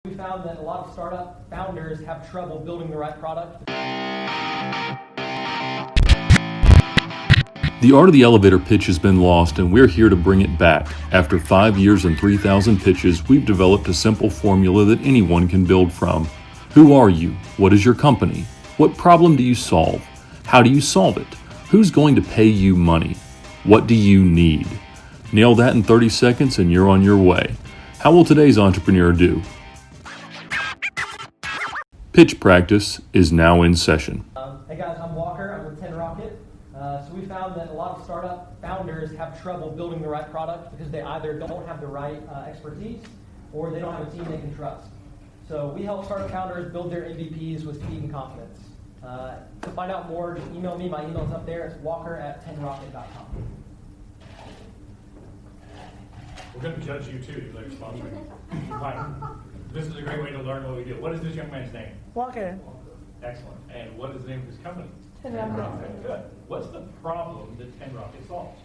We found that a lot of startup founders have trouble building the right product. The art of the elevator pitch has been lost, and we're here to bring it back. After 5 years and 3,000 pitches, we've developed a simple formula that anyone can build from. Who are you? What is your company? What problem do you solve? How do you solve it? Who's going to pay you money? What do you need? Nail that in 30 seconds and you're on your way. How will today's entrepreneur do? Pitch practice is now in session. Hey guys, I'm Walker. I'm with 10 Rocket. So we found that a lot of startup founders have trouble building the right product because they either don't have the right expertise or they don't have a team they can trust. So we help startup founders build their MVPs with speed and confidence. To find out more, just email me. My email's up there. It's walker@10rocket.com. We're going to judge you too, you like sponsoring. Fine. This is a great way to learn what we do. What is this young man's name? Walker. Excellent. And what is the name of his company? 10 Rocket. Good. What's the problem that 10 Rocket solves?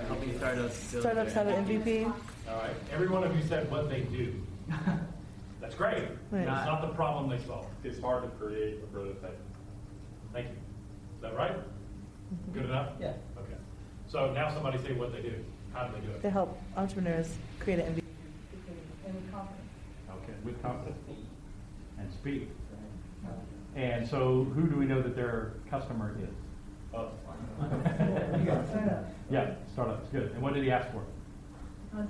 Helping Startups have an MVP. All right. Every one of you said what they do. That's great. But it's not the problem they solve. It's hard to create a prototype. Thank you. Is that right? Good enough? Yeah. Okay. So now somebody say what they do. How do they do it? They help entrepreneurs create an MVP. Okay, with confidence and speed. And so who do we know that their customer is? Oh. Yeah, startups, good. And what did he ask for? Yeah,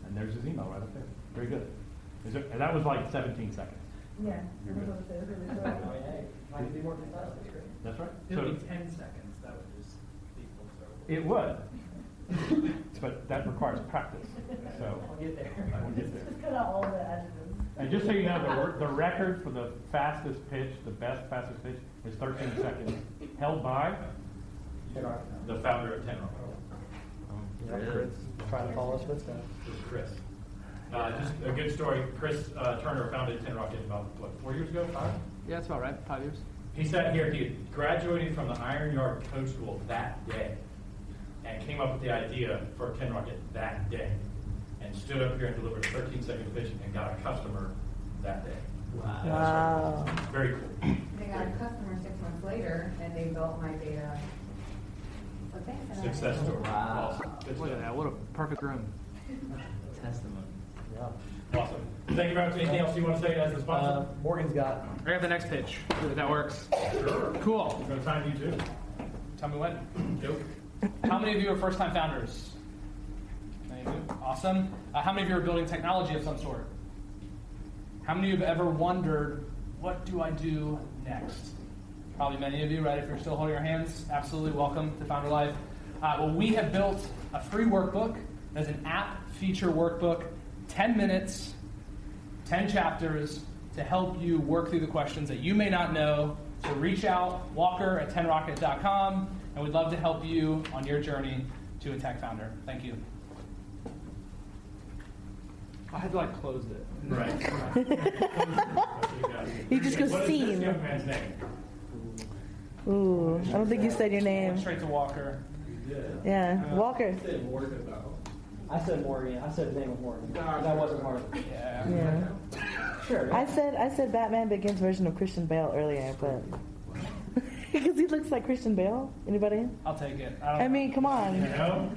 and there's his email right up there. Very good. And that was like 17 seconds. Yeah. You're good. Hey, if I can be more concise, that's great. That's right. It would So be 10 seconds. That would just be full circle. it would. But that requires practice. So I'll get there. we'll get there. Just cut out all the adjectives. And just so you know, the record for the fastest pitch, the best fastest pitch, is 13 seconds, held by The founder of 10 Rocket. Chris, trying to follow us footsteps. This is Chris. Just a good story. Chris Turner founded 10 Rocket about, 4 years ago? 5? Yeah, that's about right. 5 years. He sat here, he had graduated from the Iron Yard Code School that day and came up with the idea for 10 Rocket that day and stood up here and delivered a 13-second pitch and got a customer that day. Wow. Very cool. They got a customer 6 months later, and they built my data. So thanks. Success story. Wow. Awesome. Good Look at stuff. that. What a perfect room. Testimony. Yeah. Awesome. Thank you very much. Anything else you want to say as a sponsor? Morgan's got. I got the next pitch. If that works. Sure. Cool. I'm going to time you too. Tell me when. Nope. How many of you are first-time founders? Many of you. Awesome. How many of you are building technology of some sort? How many of you have ever wondered, what do I do next? Probably many of you, right? If you're still holding your hands, absolutely welcome to Founder Life. Well, we have built a free workbook. There's an app feature workbook, 10 minutes, 10 chapters to help you work through the questions that you may not know. So reach out, walker@10rocket.com, and we'd love to help you on your journey to a tech founder. Thank you. I had to closed it. Right. You just go What is scene. this young man's name? Ooh, I don't think you said your name. Straight to Walker. Yeah, Walker. I said Morgan. I said the name of Morgan. That wasn't hard. Yeah. Yeah. Sure. I said Batman Begins version of Christian Bale earlier, but because he looks like Christian Bale. Anybody? I'll take it. I mean, come on. No?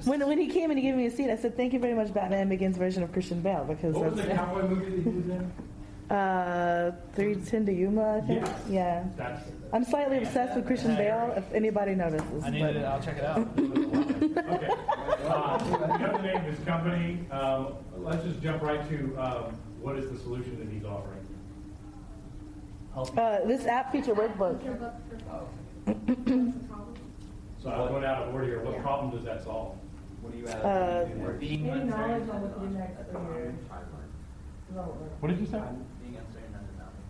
When he came and he gave me a seat, I said, "Thank you very much, Batman Begins version of Christian Bale," because What was the that's cowboy movie that he was in? 310 to Yuma, I think. Yes. Yeah. That's I'm slightly obsessed with Christian Bale. If anybody notices, I need but- it. I'll check it out. okay. We have the name of his company. Let's just jump right to what is the solution that he's offering. this app feature workbook. So I'm going out of order here. What problem does that solve? What do you Being knowledge on what you next for your What did you say? Being uncertain of the knowledge.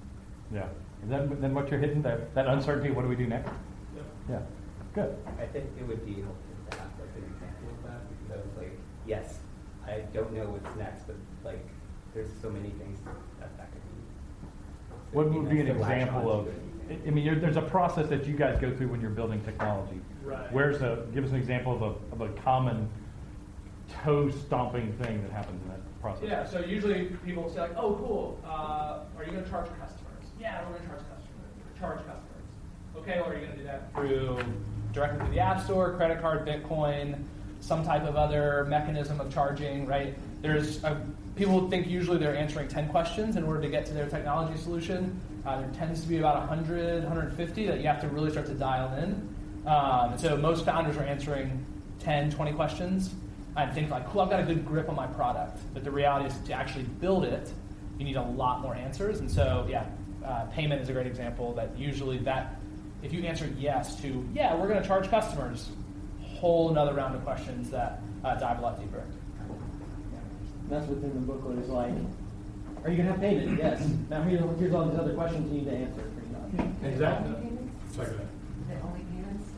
Yeah. And then what you're hitting, that uncertainty, what do we do next? Yeah. Good. I think it would be helpful to have like an example of that because I was like, yes, I don't know what's next, but like there's so many things that could be. What would be an nice to latch example onto of? anything. I mean, there's a process that you guys go through when you're building technology. Right. Give us an example of a common toe stomping thing that happens in that process? Yeah, so usually people say like, oh, cool, are you going to charge customers? Yeah, we're going to charge customers. Okay, well, are you going to do that directly through the App Store, credit card, Bitcoin, some type of other mechanism of charging, right? People think usually they're answering 10 questions in order to get to their technology solution. There tends to be about 100, 150 that you have to really start to dial in. And so most founders are answering 10, 20 questions and think like, cool, I've got a good grip on my product. But the reality is to actually build it, you need a lot more answers. And so, payment is a great example that usually if you answer yes to, yeah, we're going to charge customers, whole another round of questions that dive a lot deeper. That's within the booklet is like, are you going to have payment? Yes. Now here's all these other questions you need to answer pretty much. Exactly. The only payments?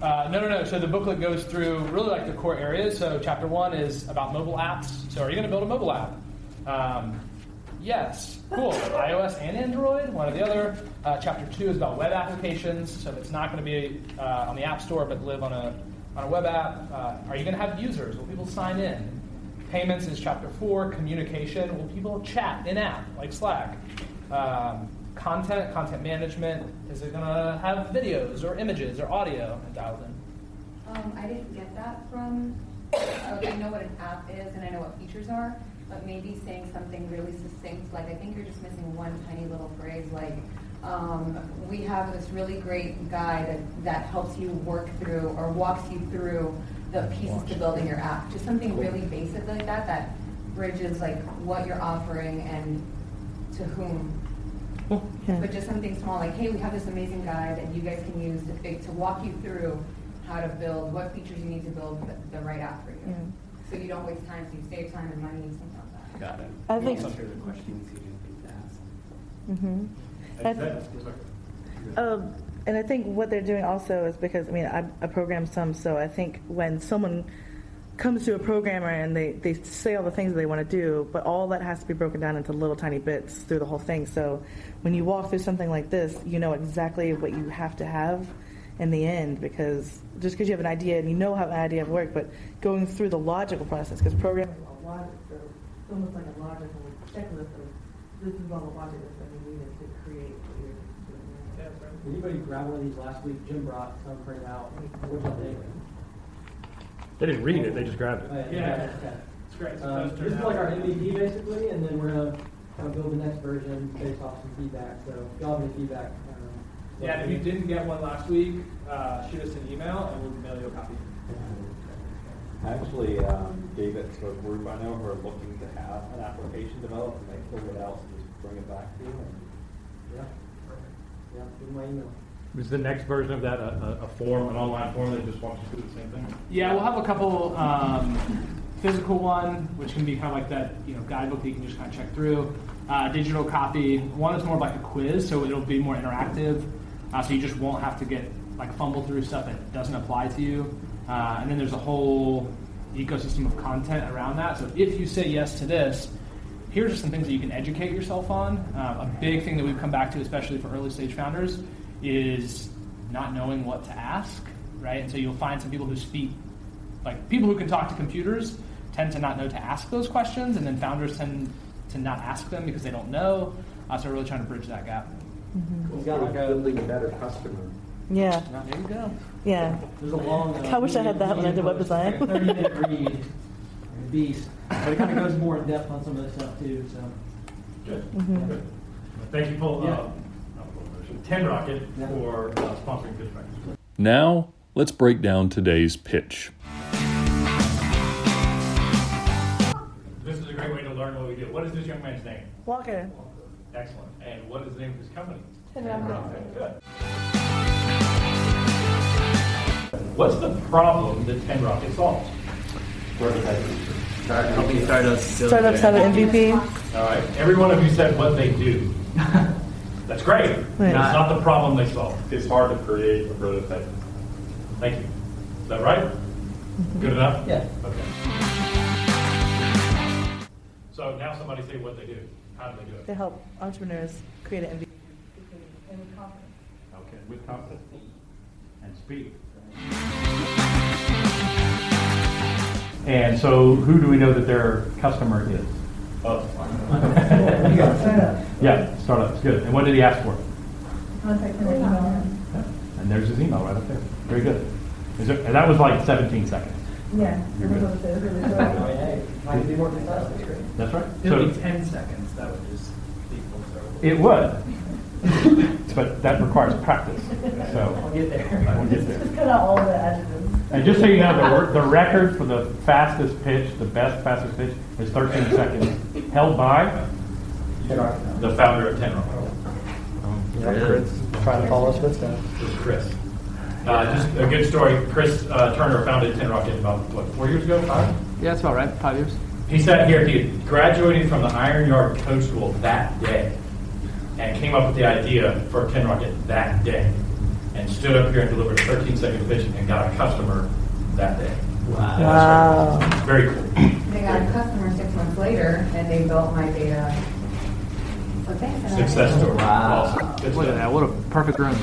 No. So the booklet goes through really like the core areas. So chapter 1 is about mobile apps. So are you going to build a mobile app? Yes. Cool. iOS and Android, one or the other. Chapter 2 is about web applications. So if it's not going to be on the App Store but live on a web app, are you going to have users? Will people sign in? Payments is chapter 4. Communication. Will people chat in-app like Slack? Content management. Is it going to have videos or images or audio and dialed in? I didn't get that from, I know what an app is and I know what features are, but maybe saying something really succinct, like I think you're just missing one tiny little phrase, like we have this really great guide that helps you work through or walks you through the pieces to building your app. Just something really basic like that bridges like what you're offering and to whom. Yeah. But just something small like, hey, we have this amazing guide that you guys can use to walk you through how to build, what features you need to build the right app for you. Yeah. So you don't waste time, so you save time and money and something like that. Got it. I think. Those are the questions you need to ask. Mm-hmm. And I think what they're doing also is because, I program some, so I think when someone comes to a programmer and they say all the things they want to do, but all that has to be broken down into little tiny bits through the whole thing. So when you walk through something like this, you know exactly what you have to have in the end, because just because you have an idea and you know how an idea will work, but going through the logical process, because programming is all logic, so it's almost like a logical checklist of this is all the logic that you needed to create what you're doing. Did anybody grab one of these last week? Jim brought some printed out. What did you think? They didn't read it, they just grabbed it. Yeah. Okay. It's great. This is like our MVP basically, and then we're going to kind of build the next version based off some feedback. So if y'all have any feedback. Yeah, and if you didn't get one last week, shoot us an email and we'll mail you a copy. I actually gave it to a group I know who are looking to have an application developed, and they filled it out and just bring it back to you. Yeah, give me my email. Was the next version of that a form, an online form that just walks you through the same thing? Yeah, we'll have a couple physical one, which can be kind of like that guidebook that you can just kind of check through. Digital copy. One is more like a quiz, so it'll be more interactive. So you just won't have to get fumble through stuff that doesn't apply to you. And then there's a whole ecosystem of content around that. So if you say yes to this, here's just some things that you can educate yourself on. A big thing that we've come back to, especially for early stage founders, is not knowing what to ask, right? And so you'll find some people who speak, people who can talk to computers tend to not know to ask those questions, and then founders tend to not ask them because they don't know. So we're really trying to bridge that gap. Mm-hmm. We've got Building a better customer. Yeah. There you go. Yeah. There's a long. I wish I had that when I did web design. 30-minute read, beast, but it kind of goes more in depth on some of this stuff too. So. Good. Mm-hmm. Good. Thank you, Paul. Yeah. 10 Rocket for sponsoring Pitch Practice. Now, let's break down today's pitch. This is a great way to learn what we do. What is this young man's name? Walker. Excellent. And what is the name of his company? 10 Rocket. Okay, good. What's the problem that 10 Rocket solves? Helping Startups have an MVP. All right. Every one of you said what they do. That's great. Right. That's not the problem they solve. It's hard to create a prototype. Thank you. Is that right? Good enough? Yeah. Okay. So now somebody say what they do. How do they do it? To help entrepreneurs create an MVP. And with confidence. Okay, with confidence and speed. And so who do we know that their customer is? Oh, Yeah, startups, good. And what did he ask for? Contact and email him. Yeah. And there's his email right up there. Very good. And that was like 17 seconds. Yeah. You're good. I mean, hey, if I can be more concise, that's great. That's right. It would So be 10 seconds, that would just be full circle. it would. But that requires practice. So I'll get there. we'll get there. Just cut out all the adjectives. And just so you know, the record for the fastest pitch, the best fastest pitch, is 13 seconds, held by. the founder of Tenrock. Trying to follow us footsteps. This is Chris. Just a good story. Chris Turner founded Tenrock about, 4 years ago, 5? Yeah, that's about right. 5 years. He sat here, he graduated from the Iron Yard Code School that day and came up with the idea for Tenrock that day and stood up here and delivered a 13-second pitch and got a customer that day. Wow. Very cool. They got a customer 6 months later, and they built my data. So thanks. Success story. Wow. Awesome. Good Look at stuff. that. What a perfect room.